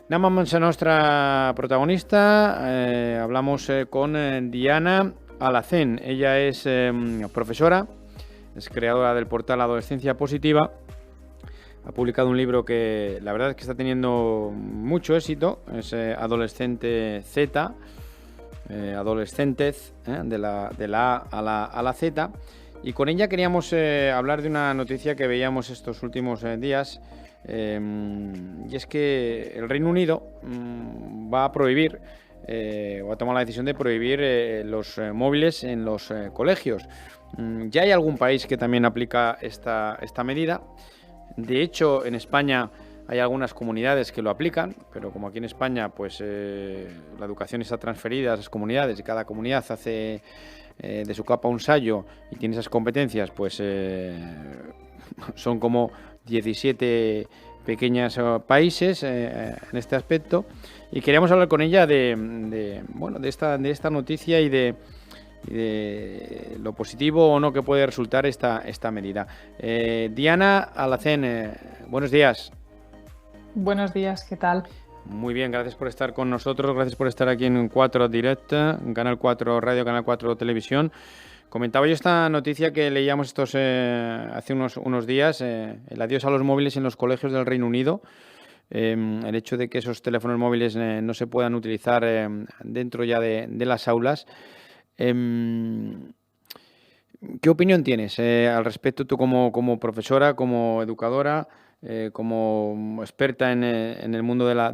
Anem amb la nostra protagonista. Hablamos con Diana Alacén. Ella es profesora, es creadora del portal Adolescencia Positiva. Ha publicado un libro que la verdad es que está teniendo mucho éxito. Es Adolescente Z, Adolescentes, de la A a la Z. Y con ella queríamos hablar de una noticia que veíamos estos últimos días. Y es que el Reino Unido va a prohibir o ha tomado la decisión de prohibir los móviles en los colegios. Ya hay algún país que también aplica esta medida. De hecho, en España hay algunas comunidades que lo aplican, pero como aquí en España pues la educación está transferida a esas comunidades y cada comunidad hace de su capa un sayo y tiene esas competencias, pues son como 17 pequeños países en este aspecto, y queríamos hablar con ella de esta noticia y de lo positivo o no que puede resultar esta medida. Diana Alacén, buenos días. Buenos días, ¿qué tal? Muy bien, gracias por estar con nosotros, gracias por estar aquí en 4 Direct, en Canal 4 Radio, Canal 4 Televisión. Comentaba yo esta noticia que leíamos hace unos días, el adiós a los móviles en los colegios del Reino Unido, el hecho de que esos teléfonos móviles no se puedan utilizar dentro ya de las aulas. ¿Qué opinión tienes al respecto tú como profesora, como educadora, como experta en el mundo de la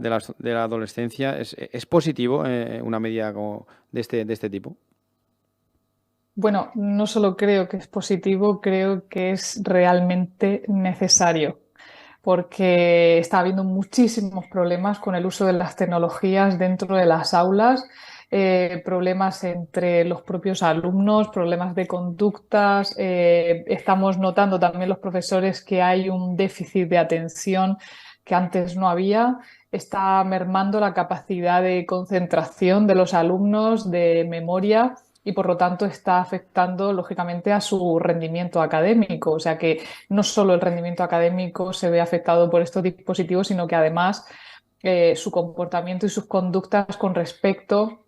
adolescencia? ¿Es positivo una medida de este tipo? Bueno, no solo creo que es positivo, creo que es realmente necesario, porque está habiendo muchísimos problemas con el uso de las tecnologías dentro de las aulas, problemas entre los propios alumnos, problemas de conductas. Estamos notando también los profesores que hay un déficit de atención que antes no había. Está mermando la capacidad de concentración de los alumnos, de memoria, y por lo tanto está afectando lógicamente a su rendimiento académico. O sea que no solo el rendimiento académico se ve afectado por estos dispositivos, sino que además su comportamiento y sus conductas con respecto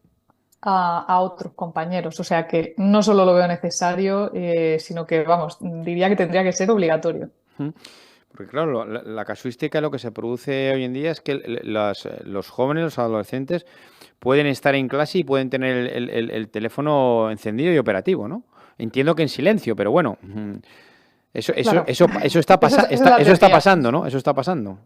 a otros compañeros. O sea que no solo lo veo necesario, sino que, vamos, diría que tendría que ser obligatorio. Porque claro, la casuística, lo que se produce hoy en día es que los jóvenes, los adolescentes, pueden estar en clase y pueden tener el teléfono encendido y operativo, ¿no? Entiendo que en silencio, pero bueno, Claro, eso está esa es la eso está teoría. pasando, ¿no? Eso está pasando.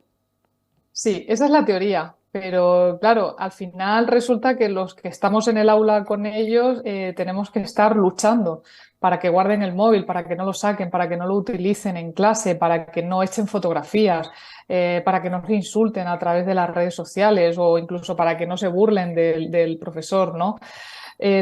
Sí, esa es la teoría, pero claro, al final resulta que los que estamos en el aula con ellos tenemos que estar luchando para que guarden el móvil, para que no lo saquen, para que no lo utilicen en clase, para que no echen fotografías, para que no se insulten a través de las redes sociales o incluso para que no se burlen del profesor, ¿no?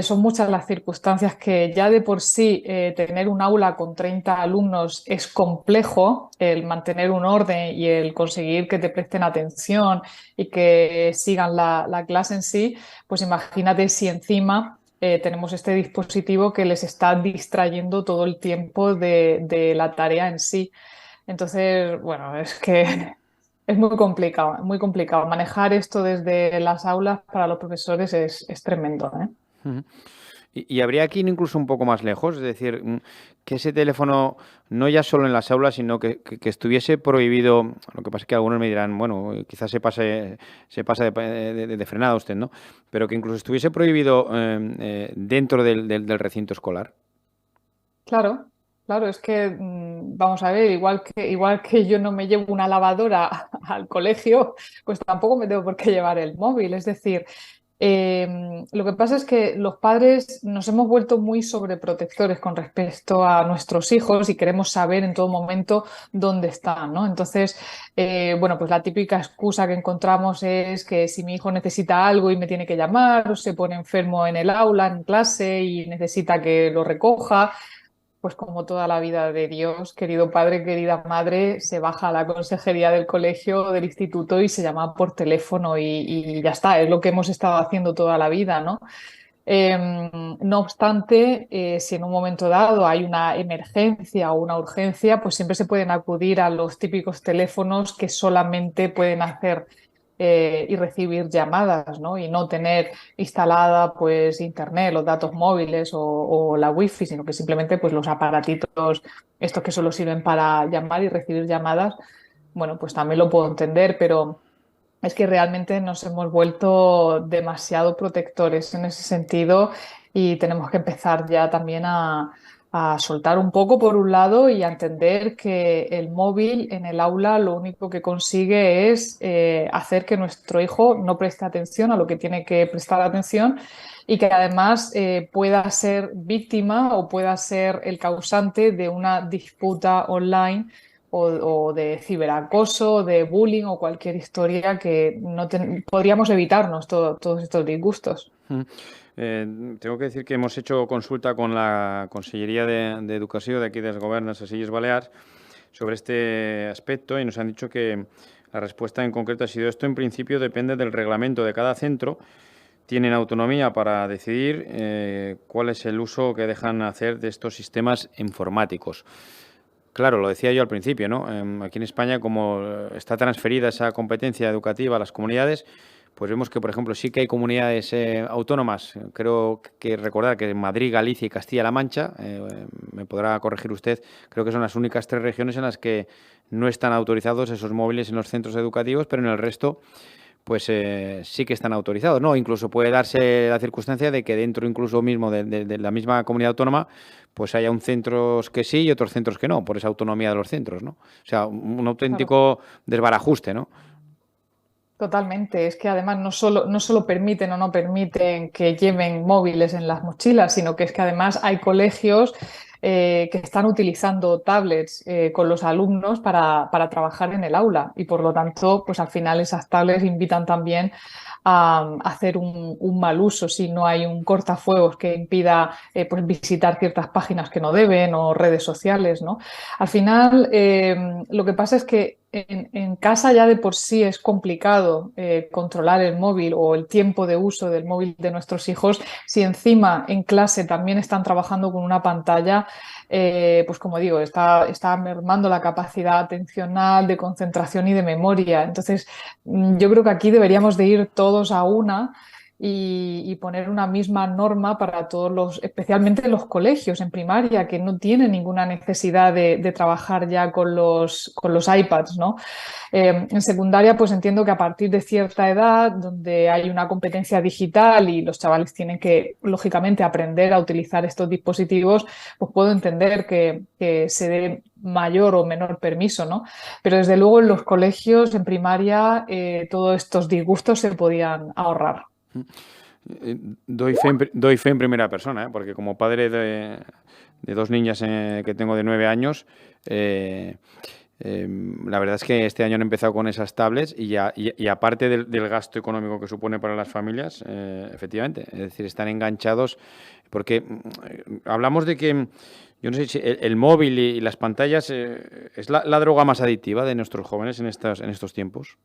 Son muchas las circunstancias que ya de por sí tener un aula con 30 alumnos es complejo, el mantener un orden y el conseguir que te presten atención y que sigan la clase en sí, pues imagínate si encima tenemos este dispositivo que les está distrayendo todo el tiempo de la tarea en sí. Entonces, bueno, es que es muy complicado, muy complicado. Manejar esto desde las aulas para los profesores es tremendo, ¿eh? Ujú. Y habría que ir incluso un poco más lejos, es decir, que ese teléfono no ya solo en las aulas, sino que estuviese prohibido. Lo que pasa es que algunos me dirán, bueno, quizás se pasa de frenada usted, ¿no? Pero que incluso estuviese prohibido dentro del recinto escolar. Claro, claro, es que vamos a ver, igual que yo no me llevo una lavadora al colegio, pues tampoco me tengo por qué llevar el móvil. Es decir, lo que pasa es que los padres nos hemos vuelto muy sobreprotectores con respecto a nuestros hijos y queremos saber en todo momento dónde están, ¿no? Entonces, bueno, pues la típica excusa que encontramos es que si mi hijo necesita algo y me tiene que llamar, o se pone enfermo en el aula, en clase y necesita que lo recoja, pues como toda la vida de Dios, querido padre, querida madre, se baja a la consejería del colegio, del instituto y se llama por teléfono y ya está, es lo que hemos estado haciendo toda la vida, ¿no? No obstante, si en un momento dado hay una emergencia o una urgencia, pues siempre se pueden acudir a los típicos teléfonos que solamente pueden hacer y recibir llamadas, ¿no? Y no tener instalada pues internet, los datos móviles o la wifi, sino que simplemente pues los aparatitos, estos que solo sirven para llamar y recibir llamadas, bueno, pues también lo puedo entender, pero es que realmente nos hemos vuelto demasiado protectores en ese sentido y tenemos que empezar ya también a soltar un poco por un lado y a entender que el móvil en el aula lo único que consigue es hacer que nuestro hijo no preste atención a lo que tiene que prestar atención y que además pueda ser víctima o pueda ser el causante de una disputa online o de ciberacoso, de bullying o cualquier historia que no podríamos evitarnos todos estos disgustos. Mm. Tengo que decir que hemos hecho consulta con la Consellería de Educación de aquí de las Gobernas, las Illes Balears, sobre este aspecto y nos han dicho que la respuesta en concreto ha sido esto en principio depende del reglamento de cada centro. Tienen autonomía para decidir cuál es el uso que dejan hacer de estos sistemas informáticos. Claro, lo decía yo al principio, ¿no? Aquí en España, como está transferida esa competencia educativa a las comunidades, pues vemos que, por ejemplo, sí que hay comunidades autónomas, creo que recordar que Madrid, Galicia y Castilla-La Mancha, me podrá corregir usted, creo que son las únicas 3 regiones en las que no están autorizados esos móviles en los centros educativos, pero en el resto pues sí que están autorizados, ¿no? Incluso puede darse la circunstancia de que dentro incluso mismo de la misma comunidad autónoma pues haya un centros que sí y otros centros que no, por esa autonomía de los centros, ¿no? O sea, un Claro. auténtico desbarajuste, ¿no? Totalmente, es que además no solo permiten o no permiten que lleven móviles en las mochilas, sino que es que además hay colegios que están utilizando tablets con los alumnos para trabajar en el aula y por lo tanto, pues al final esas tablets invitan también a hacer un mal uso si no hay un cortafuegos que impida pues visitar ciertas páginas que no deben o redes sociales, ¿no? Al final, lo que pasa es que en casa ya de por sí es complicado controlar el móvil o el tiempo de uso del móvil de nuestros hijos. Si encima en clase también están trabajando con una pantalla, pues como digo, está mermando la capacidad atencional, de concentración y de memoria. Entonces, yo creo que aquí deberíamos de ir todos a una y poner una misma norma para todos especialmente los colegios en primaria, que no tienen ninguna necesidad de trabajar ya con los iPads, ¿no? En secundaria, pues entiendo que a partir de cierta edad, donde hay una competencia digital y los chavales tienen que, lógicamente, aprender a utilizar estos dispositivos, pues puedo entender que se dé mayor o menor permiso, ¿no? Pero desde luego en los colegios, en primaria, todos estos disgustos se podían ahorrar. Doy fe en primera persona, porque como padre de 2 niñas que tengo de 9 años, la verdad es que este año han empezado con esas tablets y aparte del gasto económico que supone para las familias, efectivamente, es decir, están enganchados porque hablamos de que, yo no sé si el móvil y las pantallas es la droga más adictiva de nuestros jóvenes en estos tiempos.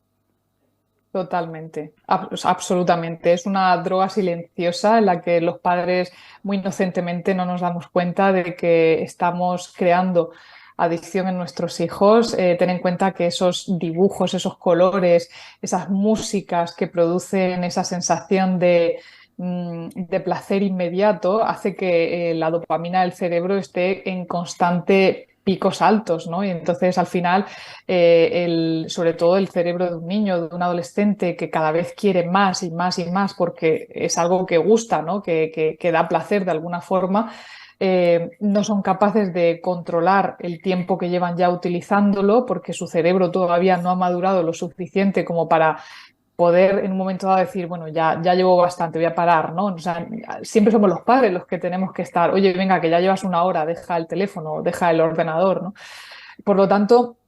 Totalmente, absolutamente. Es una droga silenciosa en la que los padres muy inocentemente no nos damos cuenta de que estamos creando adicción en nuestros hijos. Ten en cuenta que esos dibujos, esos colores, esas músicas que producen esa sensación de placer inmediato hace que la dopamina del cerebro esté en constante picos altos, ¿no? Y entonces al final, sobre todo el cerebro de un niño, de un adolescente que cada vez quiere más y más y más porque es algo que gusta, ¿no? Que da placer de alguna forma, no son capaces de controlar el tiempo que llevan ya utilizándolo porque su cerebro todavía no ha madurado lo suficiente como para poder en un momento dado decir, bueno, ya llevo bastante, voy a parar, ¿no? O sea, siempre somos los padres los que tenemos que estar, oye, venga, que ya llevas una hora, deja el teléfono, deja el ordenador, ¿no? Por lo tanto,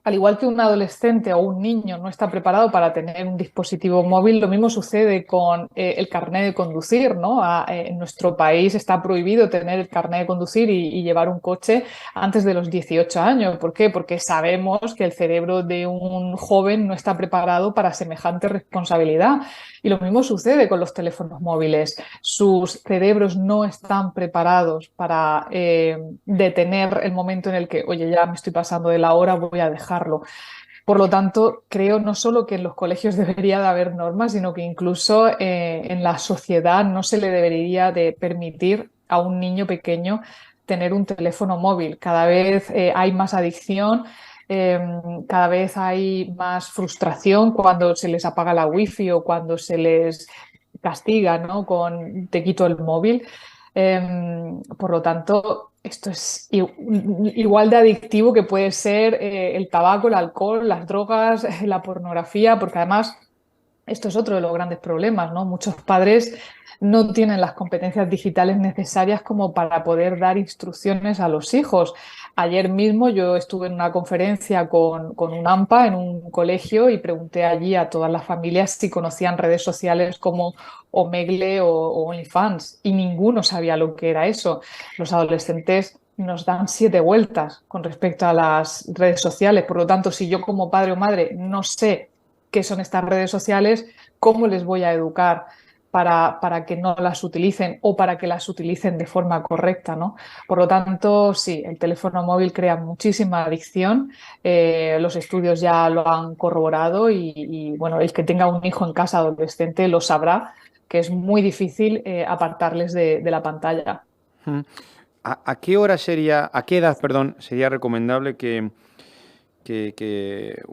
al igual que un adolescente o un niño no está preparado para tener un dispositivo móvil, lo mismo sucede con el carnet de conducir, ¿no? En nuestro país está prohibido tener el carnet de conducir y llevar un coche antes de los 18 años. ¿Por qué? Porque sabemos que el cerebro de un joven no está preparado para semejante responsabilidad. Y lo mismo sucede con los teléfonos móviles. Sus cerebros no están preparados para detener el momento en el que, oye, ya me estoy pasando de la hora, voy a dejarlo. Por lo tanto, creo no solo que en los colegios debería de haber normas, sino que incluso en la sociedad no se le debería de permitir a un niño pequeño tener un teléfono móvil. Cada vez hay más adicción, eh, cada vez hay más frustración cuando se les apaga la wifi o cuando se les castiga, ¿no? Con te quito el móvil. Por lo tanto, esto es igual de adictivo que puede ser el tabaco, el alcohol, las drogas, la pornografía, porque además esto es otro de los grandes problemas, ¿no? Muchos padres no tienen las competencias digitales necesarias como para poder dar instrucciones a los hijos. Ayer mismo yo estuve en una conferencia con un AMPA en un colegio y pregunté allí a todas las familias si conocían redes sociales como Omegle o OnlyFans y ninguno sabía lo que era eso. Los adolescentes nos dan 7 vueltas con respecto a las redes sociales. Por lo tanto, si yo como padre o madre no sé qué son estas redes sociales, cómo les voy a educar para que no las utilicen o para que las utilicen de forma correcta, ¿no? Por lo tanto, sí, el teléfono móvil crea muchísima adicción, los estudios ya lo han corroborado bueno, el que tenga un hijo en casa adolescente lo sabrá, que es muy difícil apartarles de la pantalla. Mm. ¿A qué hora sería, a qué edad, perdón, sería recomendable que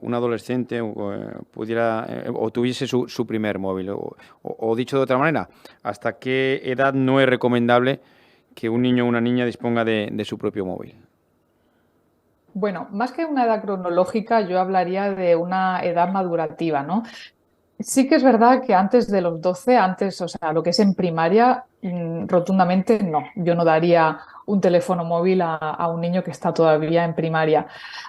un adolescente pudiera o tuviese su primer móvil? O dicho de otra manera, ¿hasta qué edad no es recomendable que un niño o una niña disponga de su propio móvil? Bueno, más que una edad cronológica, yo hablaría de una edad madurativa, ¿no? Sí que es verdad que antes de los 12, antes, o sea, lo que es en primaria, rotundamente no. Yo no daría un teléfono móvil a un niño que está todavía en primaria.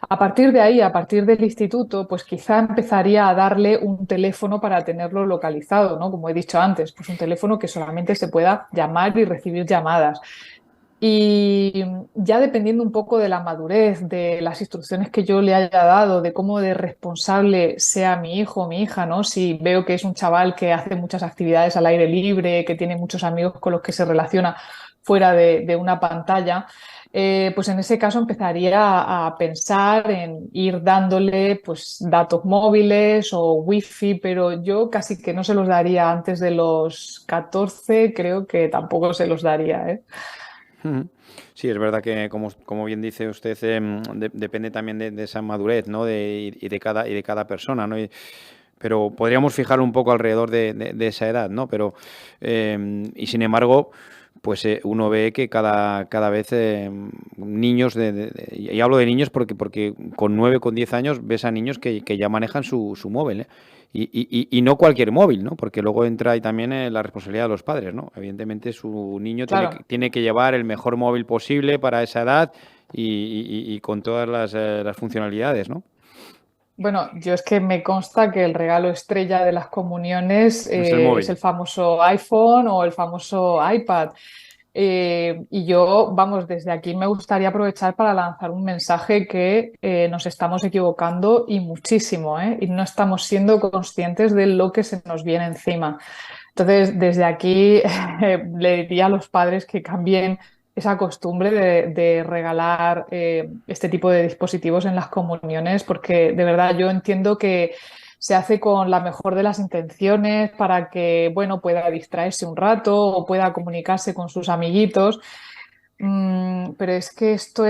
A partir de ahí, a partir del instituto, pues quizá empezaría a darle un teléfono para tenerlo localizado, ¿no? Como he dicho antes, pues un teléfono que solamente se pueda llamar y recibir llamadas. Y ya dependiendo un poco de la madurez, de las instrucciones que yo le haya dado, de cómo de responsable sea mi hijo o mi hija, ¿no? Si veo que es un chaval que hace muchas actividades al aire libre, que tiene muchos amigos con los que se relaciona fuera de una pantalla, pues en ese caso empezaría a pensar en ir dándole pues datos móviles o wifi, pero yo casi que no se los daría antes de los 14, creo que tampoco se los daría, ¿eh? Ujú. Sí, es verdad que, como bien dice usted, depende también de esa madurez, ¿no? Y de cada persona, ¿no? Pero podríamos fijar un poco alrededor de esa edad, ¿no? Pero, y sin embargo, pues uno ve que cada vez niños, y hablo de niños porque con 9 con 10 años ves a niños que ya manejan su móvil, ¿eh? Y no cualquier móvil, ¿no? Porque luego entra ahí también la responsabilidad de los padres, ¿no? Evidentemente su niño tiene que, Claro. tiene que llevar el mejor móvil posible para esa edad y con todas las funcionalidades, ¿no? Bueno, yo es que me consta que el regalo estrella de las comuniones Es el es el móvil. famoso iPhone o el famoso iPad. Y yo, vamos, desde aquí me gustaría aprovechar para lanzar un mensaje que nos estamos equivocando y muchísimo, ¿eh? Y no estamos siendo conscientes de lo que se nos viene encima. Entonces, desde aquí le diría a los padres que cambien esa costumbre de regalar este tipo de dispositivos en las comuniones, porque de verdad yo entiendo que se hace con la mejor de las intenciones para que, bueno, pueda distraerse un rato o pueda comunicarse con sus amiguitos. Pero es que esto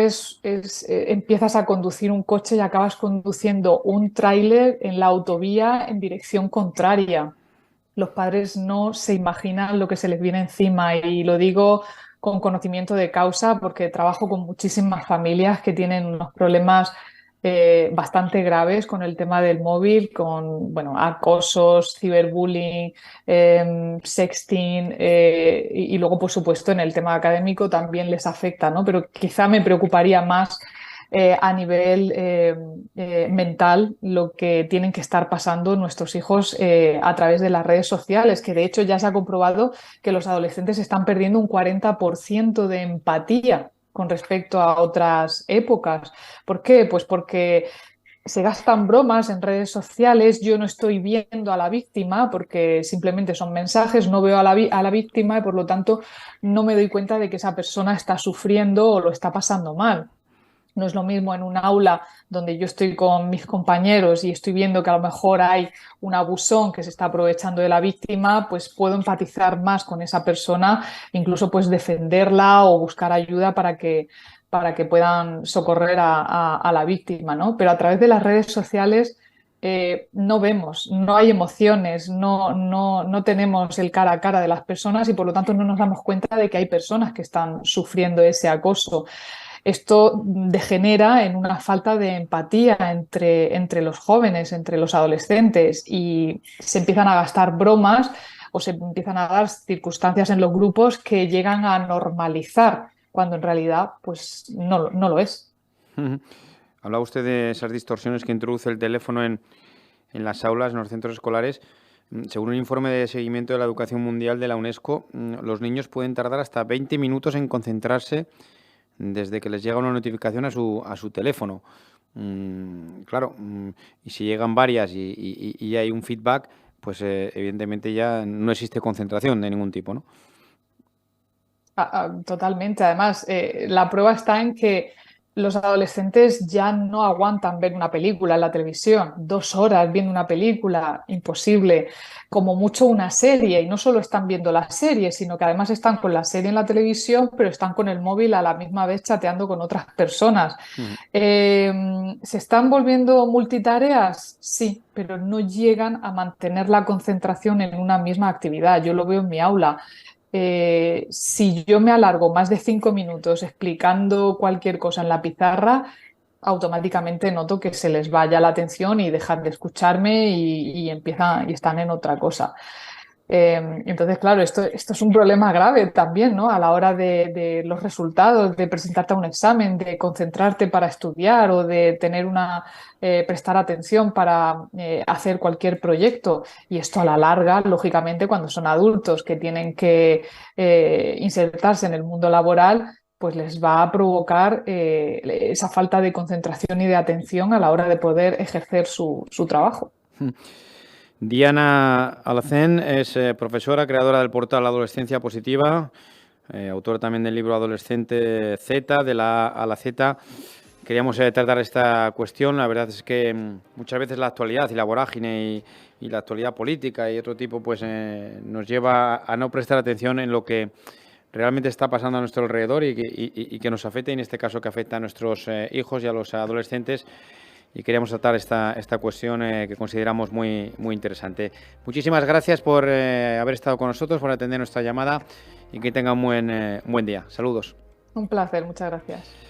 empiezas a conducir un coche y acabas conduciendo un tráiler en la autovía en dirección contraria. Los padres no se imaginan lo que se les viene encima y lo digo con conocimiento de causa porque trabajo con muchísimas familias que tienen unos problemas bastante graves con el tema del móvil, con bueno, acosos, ciberbullying, sexting y luego, por supuesto, en el tema académico también les afecta, ¿no? Pero quizá me preocuparía más a nivel mental lo que tienen que estar pasando nuestros hijos a través de las redes sociales, que de hecho ya se ha comprobado que los adolescentes están perdiendo un 40% de empatía con respecto a otras épocas. ¿Por qué? Pues porque se gastan bromas en redes sociales, yo no estoy viendo a la víctima porque simplemente son mensajes, no veo a la víctima y por lo tanto no me doy cuenta de que esa persona está sufriendo o lo está pasando mal. No es lo mismo en un aula donde yo estoy con mis compañeros y estoy viendo que a lo mejor hay un abusón que se está aprovechando de la víctima, pues puedo empatizar más con esa persona, incluso pues defenderla o buscar ayuda para que puedan socorrer a la víctima, ¿no? Pero a través de las redes sociales no vemos, no hay emociones, no tenemos el cara a cara de las personas y por lo tanto no nos damos cuenta de que hay personas que están sufriendo ese acoso. Esto degenera en una falta de empatía entre los jóvenes, entre los adolescentes, y se empiezan a gastar bromas o se empiezan a dar circunstancias en los grupos que llegan a normalizar, cuando en realidad pues no lo es. Hablaba usted de esas distorsiones que introduce el teléfono en las aulas, en los centros escolares. Según un informe de seguimiento de la educación mundial de la UNESCO, los niños pueden tardar hasta 20 minutos en concentrarse desde que les llega una notificación a su teléfono. Claro, y si llegan varias y hay un feedback, pues evidentemente ya no existe concentración de ningún tipo, ¿no? Totalmente. Además, la prueba está en que los adolescentes ya no aguantan ver una película en la televisión. 2 horas viendo una película, imposible. Como mucho una serie. Y no solo están viendo la serie, sino que además están con la serie en la televisión, pero están con el móvil a la misma vez chateando con otras personas. ¿Se están volviendo multitareas? Sí, pero no llegan a mantener la concentración en una misma actividad. Yo lo veo en mi aula. Si yo me alargo más de 5 minutos explicando cualquier cosa en la pizarra, automáticamente noto que se les vaya la atención y dejan de escucharme y están en otra cosa. Entonces, claro, esto es un problema grave también, ¿no? A la hora de los resultados, de presentarte a un examen, de concentrarte para estudiar o de prestar atención para hacer cualquier proyecto. Y esto a la larga, lógicamente, cuando son adultos que tienen que insertarse en el mundo laboral, pues les va a provocar esa falta de concentración y de atención a la hora de poder ejercer su trabajo. Diana Alacén es profesora, creadora del portal Adolescencia Positiva, autora también del libro Adolescente Z, de la A a la Z. Queríamos tratar esta cuestión. La verdad es que muchas veces la actualidad y la vorágine y la actualidad política y otro tipo pues nos lleva a no prestar atención en lo que realmente está pasando a nuestro alrededor y que nos afecta, y en este caso que afecta a nuestros hijos y a los adolescentes. Y queríamos tratar esta cuestión que consideramos muy, muy interesante. Muchísimas gracias por haber estado con nosotros, por atender nuestra llamada, y que tenga un buen día. Saludos. Un placer, muchas gracias.